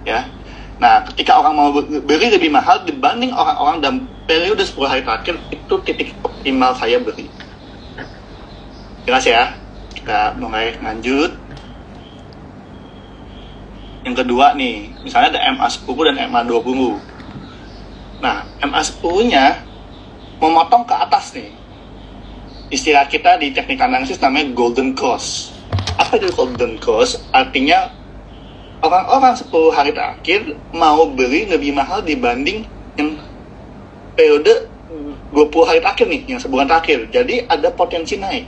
ya. Nah, ketika orang mau beli lebih mahal dibanding orang-orang dalam periode 10 hari terakhir, itu titik optimal saya beli. Jelas ya? Kita mulai lanjut. Yang kedua nih, misalnya ada MA10 dan MA20. Nah, MA10-nya memotong ke atas nih. Istilah kita di teknik analisis namanya golden cross. Apa itu golden cross? Artinya orang-orang 10 hari terakhir mau beli lebih mahal dibanding yang periode 20 hari terakhir nih, yang sebulan terakhir. Jadi ada potensi naik.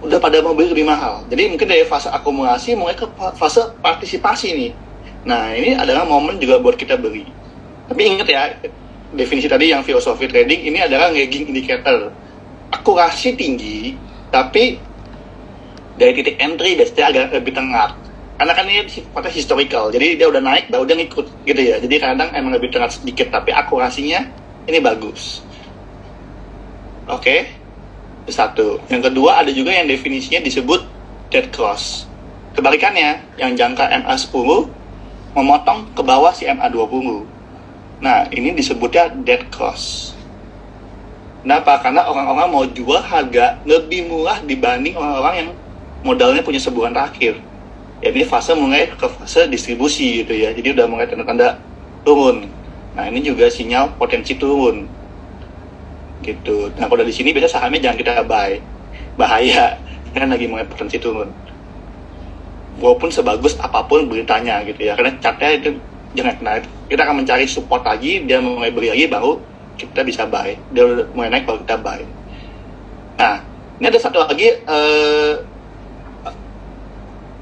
Udah pada mau beli lebih mahal. Jadi mungkin dari fase akumulasi mulai ke fase partisipasi nih. Nah, ini adalah momen juga buat kita beli. Tapi ingat ya, definisi tadi yang filosofi trading ini adalah lagging indicator. Akurasi tinggi, tapi dari titik entry biasanya agak lebih tengah. Karena kan ini sifatnya historical, jadi dia udah naik, baru dia ngikut gitu ya. Jadi kadang emang lebih tengah sedikit, tapi akurasinya ini bagus. Oke, itu satu. Yang kedua ada juga yang definisinya disebut dead cross. Kebalikannya, yang jangka MA10 memotong ke bawah si MA20. Nah, ini disebutnya dead cross. Kenapa? Karena orang-orang mau jual harga lebih murah dibanding orang-orang yang modalnya punya sebulan terakhir. Ya, ini fase mulai ke fase distribusi gitu ya. Jadi udah mulai tanda-tanda turun. Nah, ini juga sinyal potensi turun. Gitu. Nah, kalau di sini biasanya sahamnya jangan kita buy. Bahaya. Kan lagi mulai potensi turun. Walaupun sebagus apapun beritanya gitu ya. Karena chartnya itu jangan kena. Kita akan mencari support lagi, dia mulai beli lagi baru kita bisa buy. Dia udah mulai naik baru kita buy. Nah, ini ada satu lagi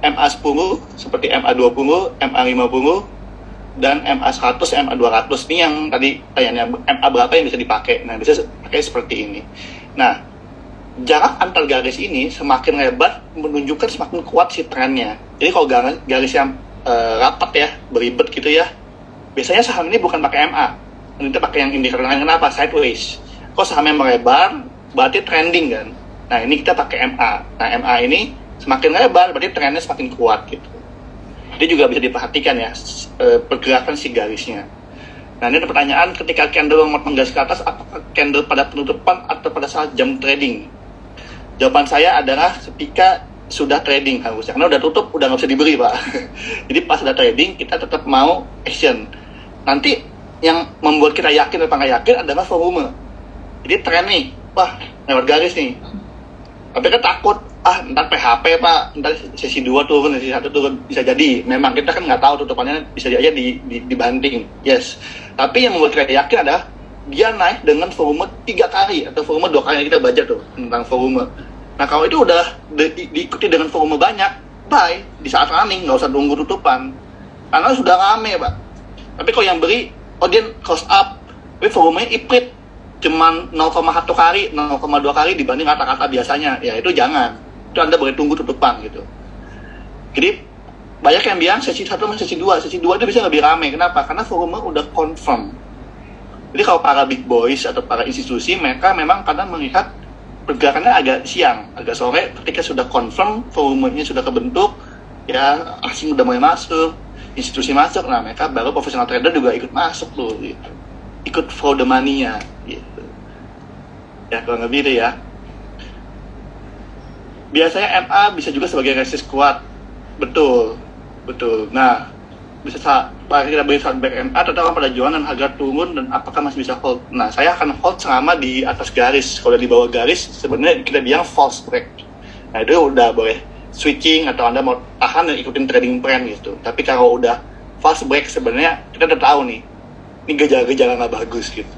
MA10 seperti MA20, MA50 dan MA100, MA200 ini yang tadi tanya MA berapa yang bisa dipakai. Nah, bisa pakai seperti ini. Nah, jarak antar garis ini semakin lebar menunjukkan semakin kuat si trennya. Jadi kalau garis yang rapat ya, beribet gitu ya, biasanya saham ini bukan pakai MA. Kita pakai yang indikator lain. Kenapa? Sideways. Kalau sahamnya melebar, berarti trending kan. Nah, ini kita pakai MA. Nah, MA ini semakin lebar, berarti trennya semakin kuat gitu. Ini juga bisa diperhatikan ya, pergerakan si garisnya. Nah, ini ada pertanyaan, ketika candle memotong garis ke atas, apakah candle pada penutupan atau pada saat jam trading? Jawaban saya adalah ketika sudah trading harusnya, karena udah tutup, udah nggak bisa dibeli Pak. Jadi pas udah trading, kita tetap mau action. Nanti yang membuat kita yakin atau nggak yakin adalah volume. Jadi tren nih, wah lewat garis nih. Tapi kan takut, ntar PHP Pak, ntar sesi 2 turun, sesi 1 turun, bisa jadi. Memang kita kan nggak tahu tutupannya, bisa aja dibanting, yes. Tapi yang membuat kita yakin adalah dia naik dengan volume 3 kali atau volume 2 kali yang kita baca tuh tentang volume. Nah, kalau itu udah diikuti dengan volume banyak, buy di saat running, nggak usah tunggu tutupan, karena sudah rame Pak. Tapi kalau yang beli, dia cost up, tapi volumenya iprit, cuman 0,1 kali, 0,2 kali dibanding kata-kata biasanya, ya itu jangan. Itu Anda boleh tunggu tutupan gitu. Jadi banyak yang bilang sesi 1 dan sesi 2. Sesi 2 itu bisa lebih ramai. Kenapa? Karena volume udah confirm. Jadi kalau para big boys atau para institusi, mereka memang kadang melihat pergerakannya agak siang, agak sore, ketika sudah confirm, volumenya sudah kebentuk, ya asing udah mulai masuk, institusi masuk, nah mereka baru profesional trader juga ikut masuk tuh gitu. Ikut follow the money-nya gitu. Ya kurang lebih itu ya. Biasanya MA bisa juga sebagai resist kuat. Betul. Nah, bisa kita beli saat back MA atau pada jualan dan harga turun dan apakah masih bisa hold. Nah, saya akan hold selama di atas garis. Kalau di bawah garis sebenarnya kita bilang false break. Nah, itu udah boleh switching atau Anda mau tahan dan ikutin trading plan gitu. Tapi kalau udah false break sebenarnya kita udah tahu nih, ini gejala-gejala nggak bagus gitu.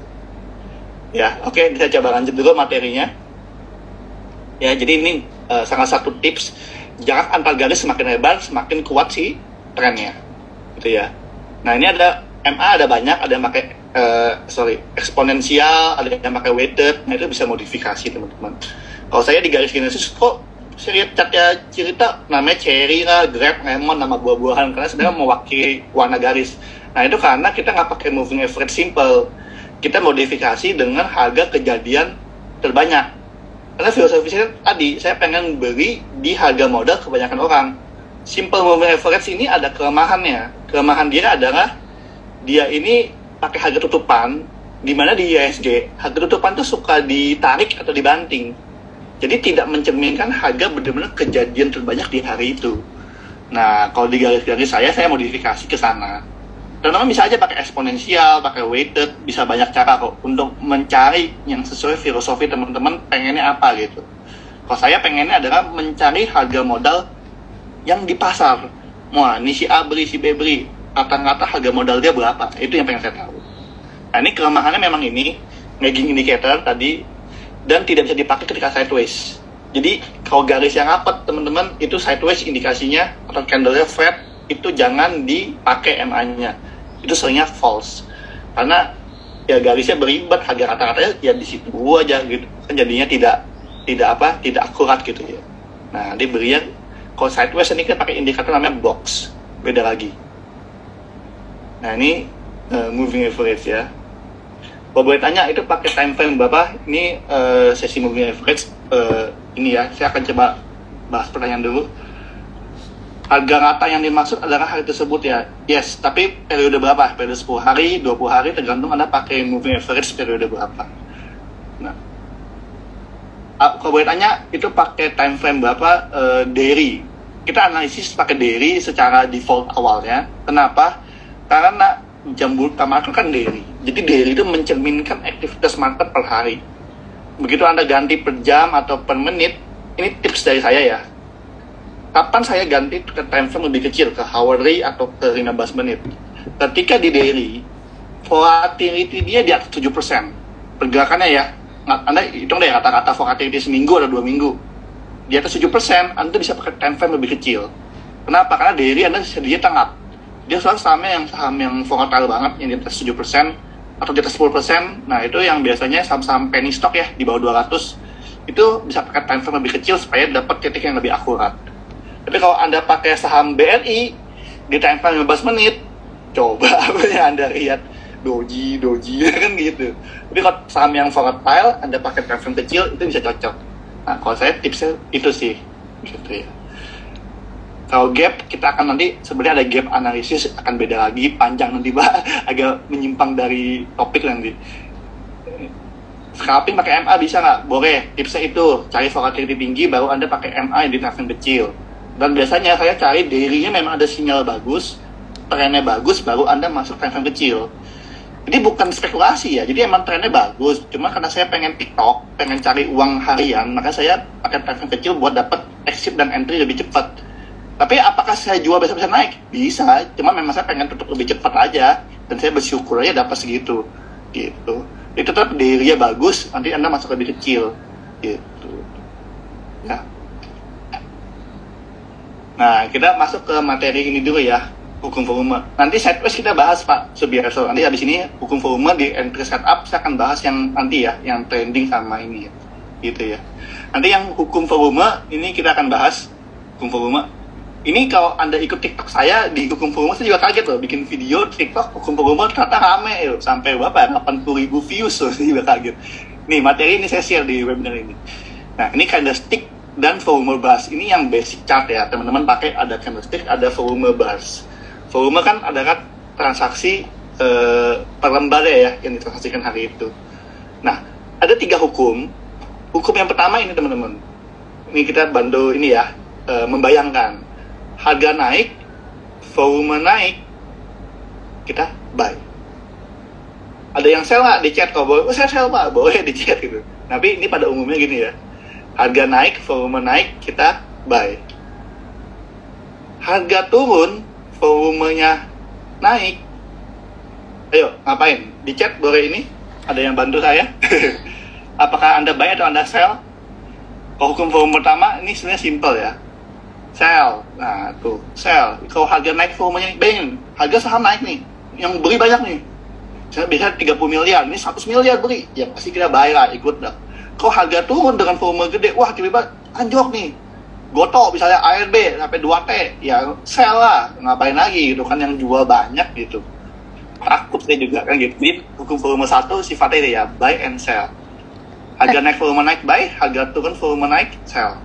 Ya, oke, kita coba lanjut dulu materinya. Ya, jadi ini salah satu tips, jarak antar garis semakin lebar, semakin kuat sih trennya, gitu ya. Nah, ini ada MA ada banyak, ada yang pakai eksponensial, ada yang pakai weighted. Nah, itu bisa modifikasi teman-teman. Kalau saya di garis Genesis kok saya lihat catnya cerita namanya cherry lah, grape, lemon, nama buah-buahan karena sebenarnya mewakili warna garis. Nah, itu karena kita nggak pakai moving average simple, kita modifikasi dengan harga kejadian terbanyak. Karena filosofi saya tadi, saya pengen beli di harga modal kebanyakan orang. simple moving average ini ada kelemahannya. Kelemahan dia adalah dia ini pakai harga tutupan, di mana di IHSG harga tutupan tuh suka ditarik atau dibanting. Jadi tidak mencerminkan harga benar-benar kejadian terbanyak di hari itu. Nah, kalau di garis-garis saya modifikasi ke sana. Teman-teman bisa aja pakai eksponensial, pakai weighted, bisa banyak cara kok untuk mencari yang sesuai filosofi teman-teman pengennya apa gitu. Kalau saya pengennya adalah mencari harga modal yang di pasar. Wah, ini si A beli, si B beli. Kata-kata harga modal dia berapa? Itu yang pengen saya tahu. Nah, ini kelemahannya memang ini, lagging indicator tadi, dan tidak bisa dipakai ketika sideways. Jadi, kalau garis yang rapat, teman-teman, itu sideways indikasinya, atau candle-nya flat, itu jangan dipakai MA-nya. Itu seringnya false. Karena, ya garisnya beribat, harga rata-ratanya ya di situ aja gitu. Kan jadinya tidak akurat gitu ya. Nah, dia berinya, kalau sideways ini kan pakai indikator namanya box. Beda lagi. Nah, ini moving average ya. Kalau boleh tanya, itu pakai time frame berapa? Ini sesi moving average. Ini ya, saya akan coba bahas pertanyaan dulu. Harga rata yang dimaksud adalah hari tersebut ya. Yes, tapi periode berapa? Periode 10 hari, 20 hari, tergantung Anda pakai moving average periode berapa. Nah, kalau boleh tanya, itu pakai time frame berapa? Daily. Kita analisis pakai daily secara default awalnya. Kenapa? Karena jam buka market kan daily. Jadi daily itu mencerminkan aktivitas market per hari. Begitu Anda ganti per jam atau per menit, ini tips dari saya ya. Kapan saya ganti ke time frame lebih kecil, ke hourly atau ke 15 menit? Ketika di daily, volatility dia di atas 7%. Pergerakannya ya, Anda hitung deh kata-kata volatility seminggu atau 2 minggu. Di atas 7%, Anda bisa pakai time frame lebih kecil. Kenapa? Karena daily Anda dia tengah. Dia selalu saham yang volatile banget, yang di atas 7% atau di atas 10%. Nah, itu yang biasanya saham-saham penny stock ya, di bawah 200. Itu bisa pakai time frame lebih kecil supaya dapat titik yang lebih akurat. Tapi kalau Anda pakai saham BRI di time frame 15 menit, coba apa yang Anda lihat, doji kan gitu. Tapi kalau saham yang volatile, Anda pakai time frame kecil, itu bisa cocok. Nah, kalau saya tipsnya itu sih, gitu ya. Kalau gap, kita akan nanti sebenarnya ada gap analisis, akan beda lagi, panjang nanti agak menyimpang dari topik nanti. Scalping pakai MA bisa nggak? Boleh. Tipsnya itu, cari volatility tinggi, baru Anda pakai MA yang di time frame kecil. Dan biasanya saya cari daily-nya memang ada sinyal bagus, trennya bagus, baru Anda masuk time frame kecil. Jadi bukan spekulasi ya, jadi emang trennya bagus. Cuma karena saya pengen TikTok, pengen cari uang harian, maka saya pakai time frame kecil buat dapat exit dan entry lebih cepat. Tapi apakah saya jual besok bisa naik? Bisa, cuma memang saya pengen tutup lebih cepat aja. Dan saya bersyukur aja dapat segitu. Gitu. Itu tetap daily-nya bagus, nanti Anda masuk lebih kecil. Gitu. Ya. Nah, kita masuk ke materi ini dulu ya, hukum volume. Nanti sideways kita bahas Pak Subiarso. Nanti habis ini hukum volume di entry setup saya akan bahas yang nanti ya, yang trending sama ini ya. Gitu ya. Nanti yang hukum volume ini kita akan bahas hukum volume. Ini kalau Anda ikut TikTok saya di hukum volume, saya juga kaget loh, bikin video TikTok hukum volume ternyata rame loh, sampai berapa? 80.000 views loh, saya juga kaget. Nih, materi ini saya share di webinar ini. Nah, ini candlestick dan volume bars. Ini yang basic chart ya, teman-teman pakai ada candlestick, ada volume bars. Volume kan adalah transaksi per lembar ya, yang ditransaksikan hari itu. Nah, ada 3 hukum. Hukum yang pertama ini teman-teman. Ini kita bantu ini ya, membayangkan. Harga naik, volume naik, kita buy. Ada yang sell nggak di chat? Kalau boleh, saya sell Pak, boleh di chat gitu. Tapi ini pada umumnya gini ya, harga naik, volume naik, kita buy. Harga turun, volumenya naik, ayo ngapain? Di chat boleh ini, ada yang bantu saya. Apakah Anda buy atau Anda sell? Kalau hukum volume pertama, ini sebenarnya simple ya. Sell, nah tuh, sell. Kalau harga naik volumenya, bayangin, harga saham naik nih, yang beli banyak nih. Saya bisa 30 miliar, ini 100 miliar beli, ya pasti kita buy lah, ikut dah. Kalau harga turun dengan volume gede, wah tiba-tiba anjlok nih. Goto misalnya ARB sampai 2T, ya sell lah, ngapain lagi gitu kan, yang jual banyak gitu. Takut saya juga kan gitu. Jadi hukum volume 1 sifatnya ya, buy and sell. Harga naik volume naik, buy, harga turun volume naik, sell.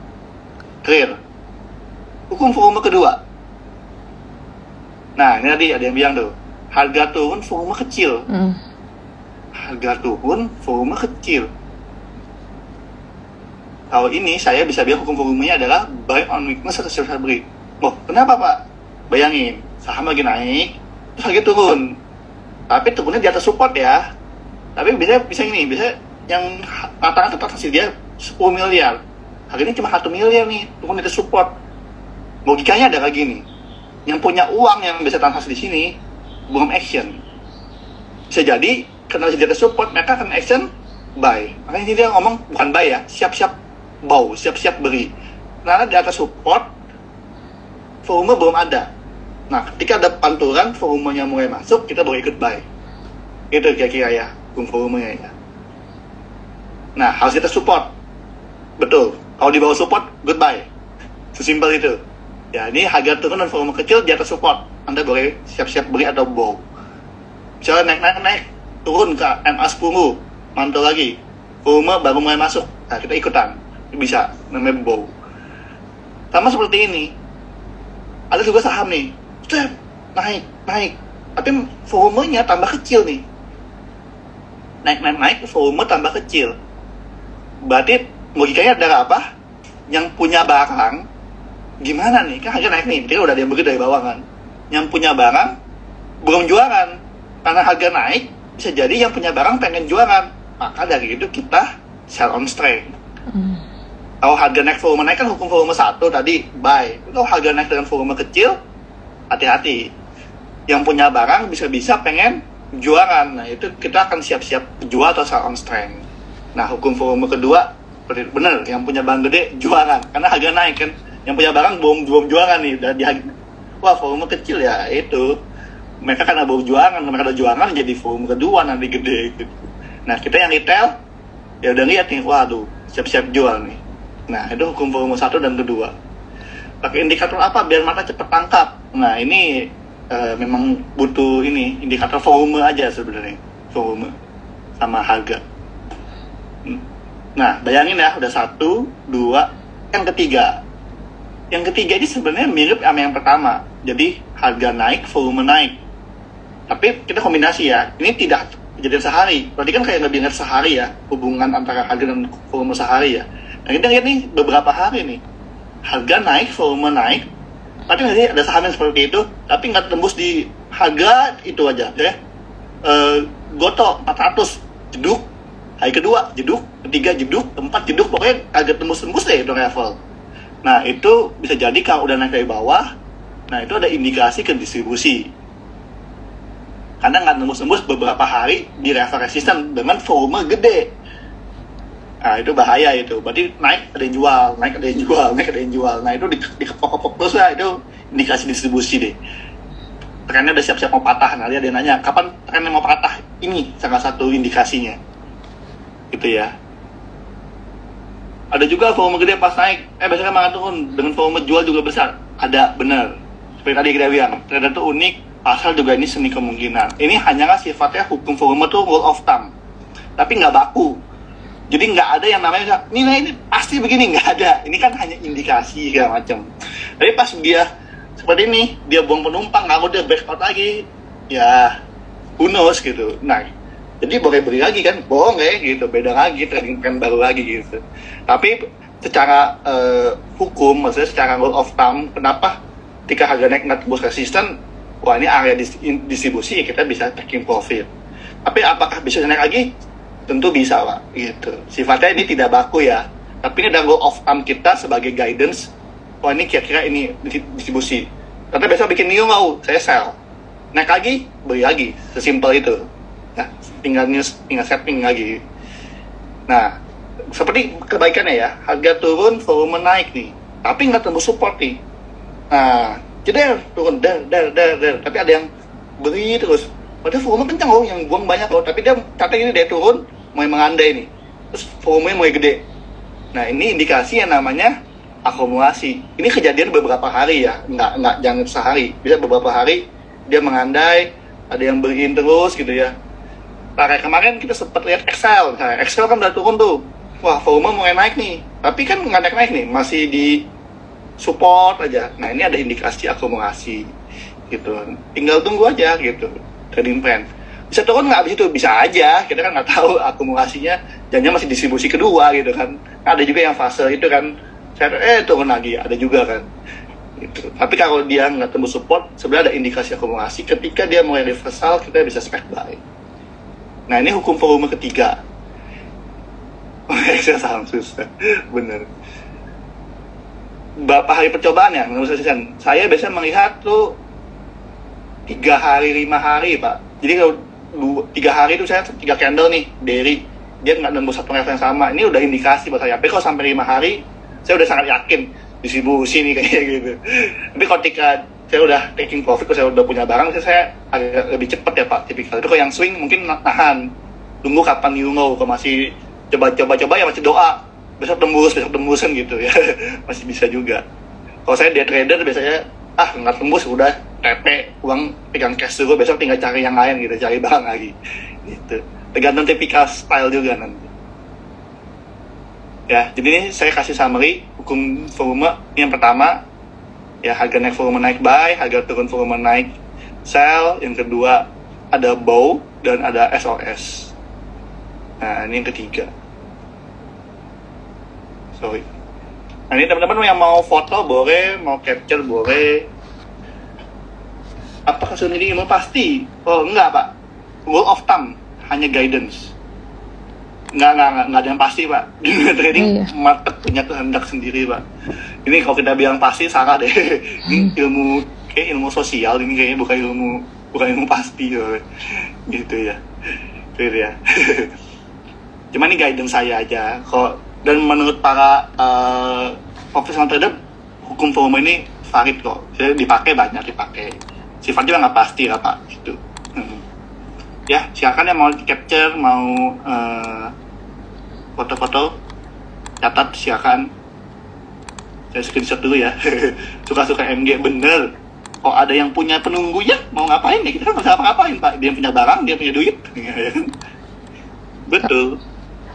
Clear. Hukum volume kedua, Nah, ini tadi ada yang bilang tuh, harga turun, volume kecil. Harga turun, volume kecil. Kalau ini, saya bisa bilang hukum volumenya adalah buy on weakness atau sell break. Oh, kenapa Pak? Bayangin, saham lagi naik, terus harga turun. Tapi turunnya di atas support ya. Tapi bisa ini, bisa yang rata-rata transaksi dia 10 miliar. Harganya cuma 1 miliar nih, turun di atas support. Logikanya ada lagi nih. Yang punya uang yang bisa transaksi di sini belum action. Bisa jadi karena di atas support mereka akan action buy. Makanya dia ngomong bukan buy ya, siap-siap bau, siap-siap beli. Karena di atas support volume belum ada. Nah, ketika ada pantulan volumenya mulai masuk, kita boleh ikut buy. Itu kira-kira ya, volumenya ya. Nah, harus kita support. Betul. Kalau di bawah support, goodbye. Sesimpel itu. Ya, ini harga turun dan volume kecil di atas support. Anda boleh siap-siap beli atau bow. Misalnya naik, turun ke MA10, mantul lagi. Volume baru mulai masuk. Nah, kita ikutan. Bisa, namanya bow. Sama seperti ini. Ada juga saham nih. Step, naik. Tapi volumenya tambah kecil nih. Naik, volume tambah kecil. Berarti logikanya adalah apa? Yang punya barang gimana nih? Kan harga naik nih, berarti udah ada yang beli dari bawah kan. Yang punya barang belum jualan. Karena harga naik, bisa jadi yang punya barang pengen jualan. Maka dari itu kita sell on strength. Kalau harga naik, volume naik kan hukum volume 1 tadi, buy. Kalau harga naik dengan volume kecil, hati-hati. Yang punya barang bisa-bisa pengen jualan. Nah, itu kita akan siap-siap jual atau sell on strength. Nah, hukum volume kedua, bener, yang punya barang gede jualan. Karena harga naik kan. Yang punya barang belum jualan nih, dan wah volume kecil ya itu. Mereka karena belum jualan, mereka udah jualan jadi volume kedua nanti gede gitu. Nah, kita yang retail ya udah lihat nih, waduh, siap-siap jual nih. Nah, itu hukum volume 1 dan kedua. Pakai indikator apa biar mata cepet tangkap? Nah, ini memang butuh ini indikator volume aja sebenarnya, volume sama harga. Nah, bayangin ya, udah 1, 2, yang ketiga. Yang ketiga ini sebenarnya mirip sama yang pertama. Jadi harga naik, volume naik. Tapi kita kombinasi ya. Ini tidak kejadian sehari. Berarti kan kayak lebih ingat sehari ya, hubungan antara harga dan volume sehari ya. Nah, kita lihat nih beberapa hari nih. Harga naik, volume naik. Tapi nanti ada saham yang seperti itu, tapi nggak tembus di harga itu aja. Ya. Goto 400 jeduk. Hari kedua jeduk, ketiga jeduk, keempat jeduk. Pokoknya agak tembus-tembus deh itu level. Nah, itu bisa jadi kalau udah naik dari bawah, nah itu ada indikasi ke distribusi. Karena nggak nembus-nembus beberapa hari di level resisten dengan volume gede. Nah, itu bahaya itu. Berarti naik ada yang jual, naik ada yang jual. Nah, itu dikepok-kepok terus lah, itu indikasi distribusi deh. Trennya udah siap-siap mau patah. Nah, dia nanya, kapan trennya mau patah? Ini salah satu indikasinya. Gitu ya. Ada juga volume gede pas naik, biasanya malah turun dengan volume jual juga besar. Ada, benar. Seperti tadi kita bilang, ternyata itu unik, pasar juga ini seni kemungkinan. Ini hanyalah sifatnya hukum volume tuh rule of thumb. Tapi nggak baku. Jadi nggak ada yang namanya, ini pasti begini, nggak ada. Ini kan hanya indikasi segala macam. Tapi pas dia seperti ini, dia buang penumpang, lalu dia back out lagi, ya who knows gitu. Nah, jadi boleh beli lagi kan, boleh gitu, beda lagi, trading plan baru lagi gitu. Tapi secara hukum, maksudnya secara rule of thumb, kenapa ketika harga naik nggak tembus resisten, wah ini area distribusi, kita bisa taking profit. Tapi apakah bisa naik lagi? Tentu bisa Pak, gitu. Sifatnya ini tidak baku ya, tapi ini adalah rule of thumb kita sebagai guidance, wah ini kira-kira ini distribusi. Karena besok bikin new mau, saya sell. Naik lagi, beli lagi, sesimpel itu. Nah, tinggal setting lagi. Nah, seperti kebaikannya ya, harga turun, volume naik nih, tapi nggak tembus support nih. Nah, jadi turun, tapi ada yang beli terus. Padahal volume kencang loh, yang buang banyak loh, tapi dia katanya ini dia turun, mulai mengandai nih, terus volumenya mulai gede. Nah, ini indikasi yang namanya akumulasi. Ini kejadian beberapa hari ya, nggak jangan sehari, bisa beberapa hari dia mengandai, ada yang beliin terus gitu ya. Nah, kayak kemarin kita sempat lihat Excel. Nah, Excel kan udah turun tuh. Wah, volume mulai naik nih. Tapi kan nggak naik nih, masih di support aja. Nah, ini ada indikasi akumulasi. gitu. Tinggal tunggu aja gitu trading plan. Bisa turun nggak habis itu? Bisa aja, kita kan nggak tahu akumulasinya, jangan masih distribusi kedua gitu kan. Ada juga yang fase itu kan, saya turun lagi, ada juga kan. Gitu. Tapi kalau dia nggak tembus support, sebenarnya ada indikasi akumulasi. Ketika dia mulai reversal, kita bisa spec buy. Nah ini hukum volume ketiga. Saya saham susah, bener. Berapa hari percobaan ya menurut saya biasanya melihat tuh 3 hari 5 hari Pak. Jadi kalau 3 hari itu saya 3 candle nih dari dia nggak nembus satu level yang sama, ini udah indikasi buat saya. Tapi kalau sampai 5 hari saya udah sangat yakin distribusi nih kayak gitu. Tapi ketika saya udah taking profit, kalau saya udah punya barang, saya agak lebih cepat ya Pak tipikal. Tapi kalau yang swing mungkin nahan, tunggu kapan you know. Kalau masih coba ya masih doa besok tembus kan gitu ya. Masih bisa juga. Kalau saya day trader biasanya nggak tembus udah TP uang pegang cash dulu, besok tinggal cari yang lain gitu, cari barang lagi gitu. Tergantung tipikal style juga nanti ya. Jadi ini saya kasih summary hukum volume. Yang pertama ya, harga naik volume naik buy, harga turun volume naik sell. Yang kedua ada bow dan ada SOS. Nah ini yang ketiga. Nah ini teman-teman yang mau foto boleh, mau capture boleh. Apakah ini ilmu pasti? Oh enggak Pak, rule of thumb, hanya guidance. Enggak ada yang pasti Pak. Dunia trading market punya kehendak sendiri Pak. Ini kalau kita bilang pasti salah deh. Ini ilmu sosial, ini kayaknya bukan ilmu pasti gitu ya. Gitu ya. Cuma ini guidance saya aja. Dan menurut para profesional trader, hukum volume ini valid kok. Jadi banyak dipakai. Sifatnya nggak pasti lah Pak. Gitu. Ya, silakan yang mau capture, mau foto-foto, catat silakan. Saya screenshot dulu ya. Suka-suka MG bener. Kok ada yang punya penunggunya, mau ngapain ya? Kita kan nggak bisa apa-apain Pak. Dia punya barang, dia punya duit. Betul.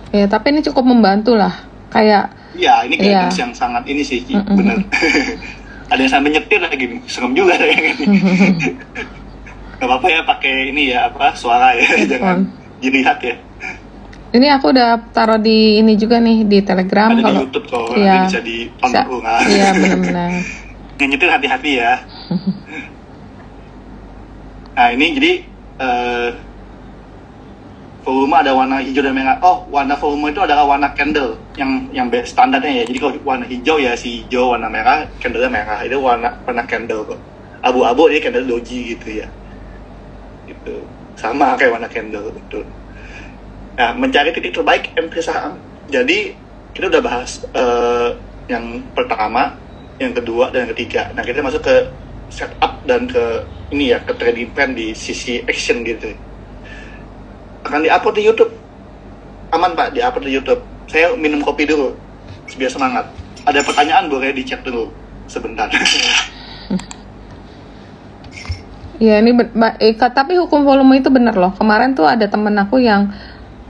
Ya, tapi ini cukup membantu lah. Kayak ya, ini guidance yang sangat ini sih, bener. Ada yang sampai nyetir lagi nih, serem juga kayak gini. Gak apa-apa ya pakai ini ya, suara ya, jangan dilihat ya. Ini aku udah taruh di ini juga nih, di Telegram. Ada di YouTube kok, nanti bisa ditonton. Iya, benar-benar. Yang nyetir hati-hati ya. Nah ini jadi volume ada warna hijau dan merah. Oh, warna volume itu adalah warna candle yang standarnya ya. Jadi kalau warna hijau ya si hijau, warna merah candlenya merah. Itu warna candle kok. Abu-abu dia candle doji gitu ya. Gitu. Sama kayak warna candle gitu. Nah, mencari titik terbaik entry saham. Jadi kita udah bahas yang pertama, yang kedua dan yang ketiga. Nah, kita masuk ke setup dan ke ini ya, ke trading plan di sisi action gitu. Akan di-upload di YouTube. Aman Pak, di-upload di YouTube. Saya minum kopi dulu, biar semangat. Ada pertanyaan boleh di-chat dulu sebentar. Ya ini tapi hukum volume itu bener loh. Kemarin tuh ada temen aku yang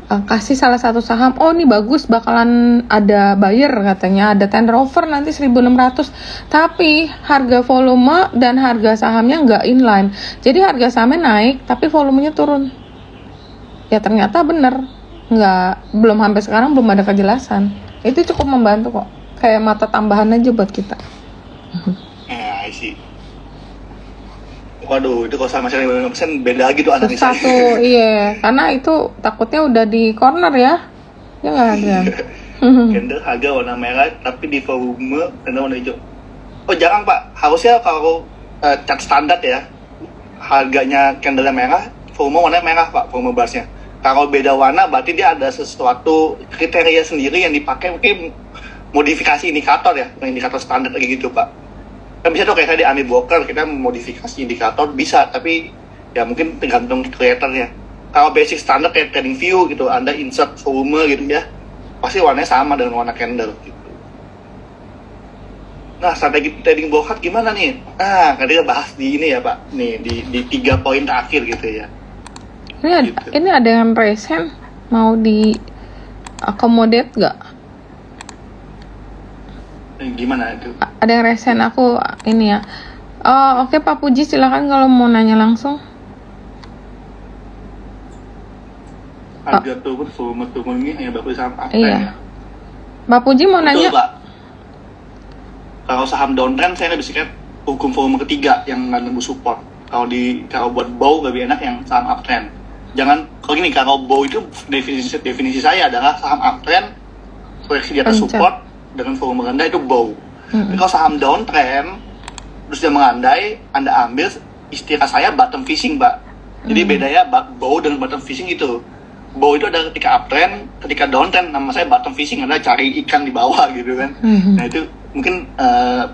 kasih salah satu saham, oh ini bagus, bakalan ada buyer katanya, ada tender offer nanti 1.600. Tapi harga volume dan harga sahamnya nggak inline. Jadi harga sahamnya naik, tapi volumenya turun. Ya ternyata bener, belum sampai sekarang belum ada kejelasan. Itu cukup membantu kok, kayak mata tambahan aja buat kita. I see. Waduh, itu kalau sama sekali 50% beda lagi tuh analisanya. Satu, iya, karena itu takutnya udah di corner ya nggak ada. Candle harga warna merah, tapi di volume warna hijau. Oh jangan Pak, harusnya kalau chart standar ya, harganya candle merah, volume warna merah Pak, volume barsnya. Kalau beda warna berarti dia ada sesuatu kriteria sendiri yang dipakai, mungkin modifikasi indikator ya, indikator standar kayak gitu Pak. Kan bisa tuh kayak tadi Ami Broker, kita modifikasi indikator bisa, tapi ya mungkin tergantung kreatornya. Kalau basic standar kayak trading view gitu, Anda insert volume gitu ya, pasti warnanya sama dengan warna candle gitu. Nah, strategi trading brokerage gimana nih? Nah, kan kita bahas di ini ya Pak, nih di 3 poin terakhir gitu ya. Ini ada yang resen mau di accommodate gak? Gimana itu? Ada yang resen aku ini ya, Oh, oke Pak Puji, silakan kalau mau nanya langsung. Harga turun, volume turun ini hanya bagus saham uptrend Iya. ya. Pak Puji mau Betul, nanya? Pak. Kalau saham downtrend saya lebih suka hukum volume ketiga yang nggak nembus support. Kalau buat bow lebih enak yang saham uptrend. Jangan kalau gini, kalau bow itu definisi saya adalah saham uptrend koreksi di atas Pencet. support dengan volume rendah itu bow. Tapi Mm-mm. kalau saham downtrend terus dia mengandai, Anda ambil istilah saya bottom fishing, Pak. Jadi bedanya bow dengan bottom fishing itu. Bow itu adalah ketika uptrend, ketika downtrend nama saya bottom fishing, adalah cari ikan di bawah gitu kan. Mhm. Nah itu mungkin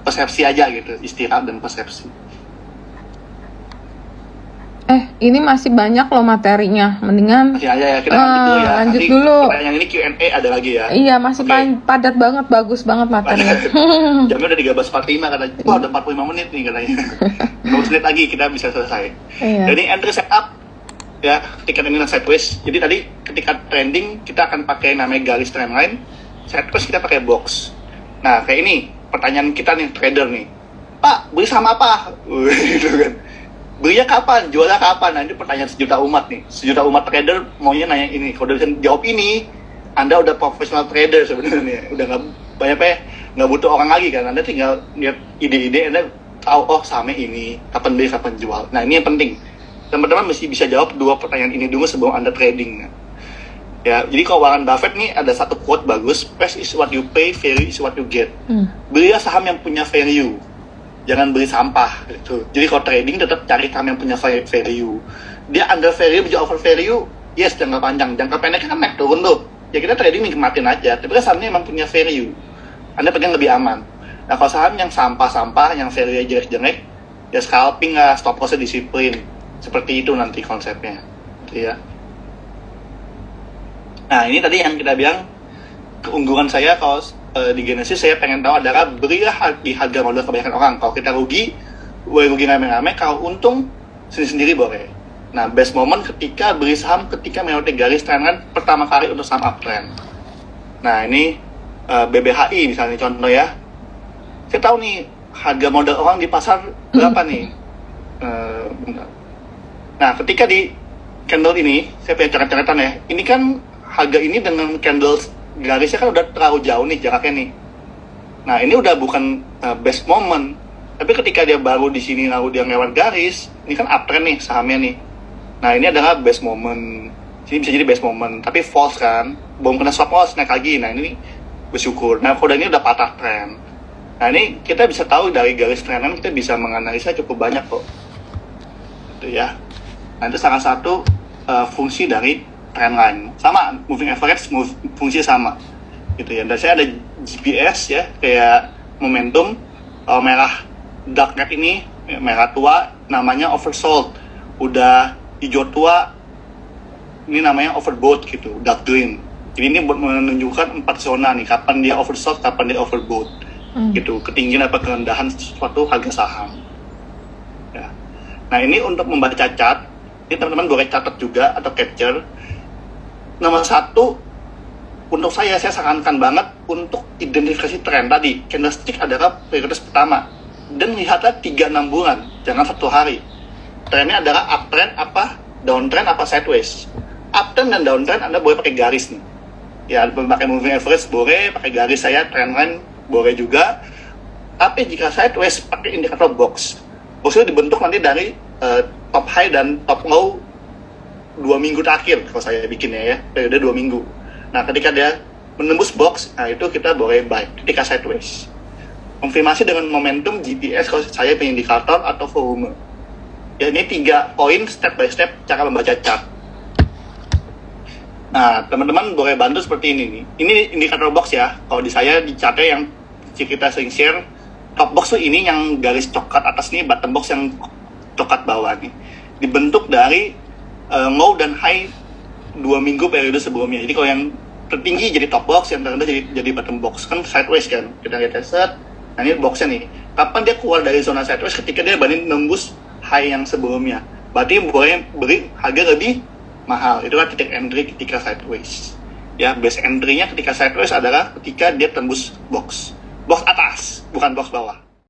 persepsi aja gitu, istilah dan persepsi. Ini masih banyak loh materinya. Mendingan Masih aja ya, kita lanjut dulu ya. lanjut Nanti dulu. pertanyaan ini Q&A ada lagi ya. Iya, masih Oke. padat banget, bagus banget materinya. Jamnya udah 13.45 katanya. Wah, udah 45 menit nih katanya. 15 menit lagi kita bisa selesai. Iya. Jadi entry setup ya, ketika trending dan sideways. Jadi tadi ketika trending kita akan pakai namanya garis trendline, sideways kita pakai box. Nah, kayak ini pertanyaan kita nih trader nih. Pak, beli saham apa? Gitu kan. Belinya kapan? Jualnya kapan? Nah, ini pertanyaan sejuta umat nih. Sejuta umat trader maunya nanya ini. Kalau udah bisa jawab ini, Anda udah profesional trader sebenarnya. Udah nggak butuh orang lagi kan. Anda tinggal lihat ide-ide, Anda tahu oh sahamnya ini, kapan beli, kapan jual. Nah, ini yang penting. Teman-teman mesti bisa jawab dua pertanyaan ini dulu sebelum Anda trading. Ya, jadi kalau Warren Buffett nih ada satu quote bagus, price is what you pay, value is what you get. Belilah saham yang punya value. Jangan beli sampah gitu. Jadi kalau trading tetap cari saham yang punya value. Dia under value, bisa over value, yes jangka panjang. Jangka pendek kan naik turun tuh. Ya kita trading nikmatin aja. Tapi kan sahamnya emang punya value. Anda pegang lebih aman. Nah kalau saham yang sampah-sampah, yang value jelek-jelek, ya scalping lah, stop loss disiplin. Seperti itu nanti konsepnya. Gitu ya. Nah ini tadi yang kita bilang keunggulan saya kalau di Genesis saya pengen tahu adalah berilah di harga modal kebanyakan orang. Kalau kita rugi, boleh rugi rame-rame. Kalau untung sendiri-sendiri boleh. Nah, best moment ketika beli saham ketika melewati garis trendline pertama kali untuk saham uptrend. Nah, ini BBHI misalnya contoh ya. Saya tahu nih harga modal orang di pasar berapa nih. Bentar. Nah, ketika di candle ini, saya punya coret-coretan ya. Ini kan harga ini dengan candle garisnya kan udah terlalu jauh nih jaraknya nih. Nah ini udah bukan best moment. Tapi ketika dia baru di sini lalu dia lewat garis, ini kan uptrend nih sahamnya nih. Nah ini adalah best moment. Ini bisa jadi best moment, tapi false kan, belum kena stop loss naik lagi. Nah ini bersyukur. Nah kalau ini udah patah trend. Nah ini kita bisa tahu dari garis trendan kita bisa menganalisa cukup banyak kok. Gitu ya. Nah itu salah satu fungsi dari trendline. Sama, moving average fungsi sama. Gitu ya. Dan saya ada GPS ya, kayak momentum. Kalau merah dark red ini, merah tua, namanya oversold. Udah hijau tua, ini namanya overbought gitu, dark green. Jadi ini buat menunjukkan 4 zona nih, kapan dia oversold, kapan dia overbought. Gitu, ketinggian apa kerendahan suatu harga saham. Ya. Nah ini untuk membaca chart, ini teman-teman boleh catat juga atau capture. Nomor 1 untuk saya sarankan banget untuk identifikasi tren tadi. Candlestick adalah prioritas pertama. Dan lihatlah 3-6 bulan, jangan 1 hari. Trennya adalah uptrend apa, downtrend apa, sideways. Uptrend dan downtrend Anda boleh pakai garis nih. Ya, pakai moving average boleh, pakai garis saya trendline boleh juga. Tapi jika sideways pakai indikator box. Box itu dibentuk nanti dari top high dan top low 2 minggu terakhir kalau saya bikinnya ya, periode 2 minggu. Nah ketika dia menembus box, nah itu kita boleh buy ketika sideways. Konfirmasi dengan momentum GPS kalau saya punya indikator atau volume. Ya ini 3 poin step by step cara membaca chart. Nah teman-teman boleh bantu seperti ini nih. Ini indikator box ya. Kalau di saya di chartnya yang kita sering share, top box tuh ini yang garis coklat atas nih, bottom box yang coklat bawah nih. Dibentuk dari low dan high 2 minggu periode sebelumnya. Jadi kalau yang tertinggi jadi top box, yang terendah jadi bottom box. Kan sideways kan. Kita lihat set. Nah ini boxnya nih. Kapan dia keluar dari zona sideways? Ketika dia banding nembus high yang sebelumnya. Berarti boleh beri harga lebih mahal. Itulah titik entry ketika sideways. Ya, base entry-nya ketika sideways adalah ketika dia tembus box. Box atas, bukan box bawah.